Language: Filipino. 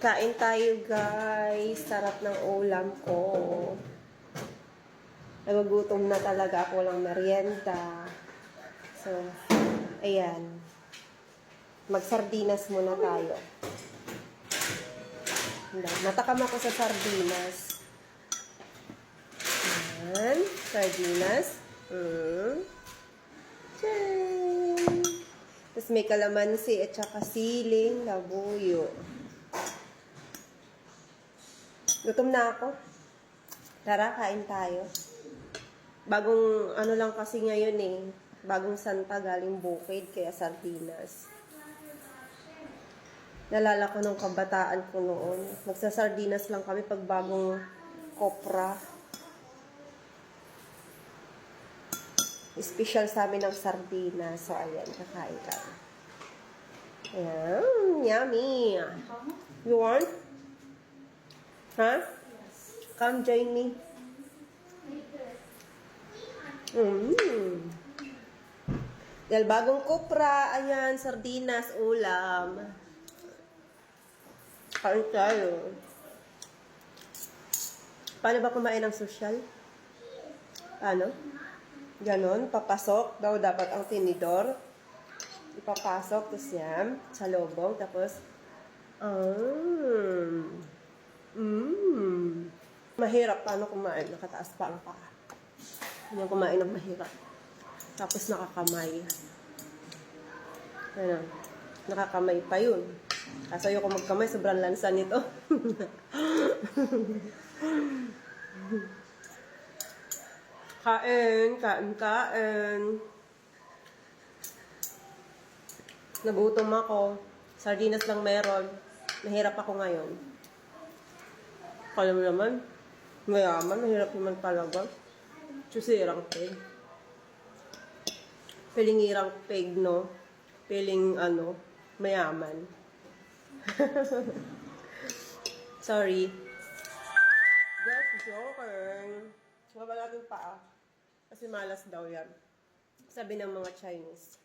Kain tayo, guys. Sarap ng ulam ko. Nagugutom na talaga ako, lang merienda. So, ayan. Magsardinas muna tayo. Natakam ako sa sardinas. Ayan. Sardinas. Tiyan. Tapos may kalamansi at saka siling, labuyo. Gutom na ako. Tara, kain tayo. Bagong ano lang kasi ngayon eh. Bagong santa galing bukid, kaya sardinas. Nalala ko nung kabataan ko noon. Magsasardinas lang kami pag bagong kopra. Special sa amin ng sardinas. So, ayan, kakain ka. Ayan, yummy. You want? Huh? Come join me. Dahil bagong kopra, ayan, sardinas, ulam. Kain tayo. Paano ba kumain ng social? Ano? Ganon, papasok daw dapat ang tinidor. Ipapasok, tapos yan, sa lobong, tapos, mahirap paano kumain, nakataas pa ang paa. Yung kumain ng mahirap. Tapos nakakamay. Ano, nakakamay pa yun. Kaso ayoko magkamay, sobrang lansa nito. Kain. Nagutom ako. Sardinas lang meron. Mahirap ako ngayon. Kala mo naman, mayaman, mahirap naman talaga. Susirang peg. Pilingirang peg, no? Piling, mayaman. Sorry. Just joking. Nga ba natin paa? Kasi malas daw yan. Sabi ng mga Chinese.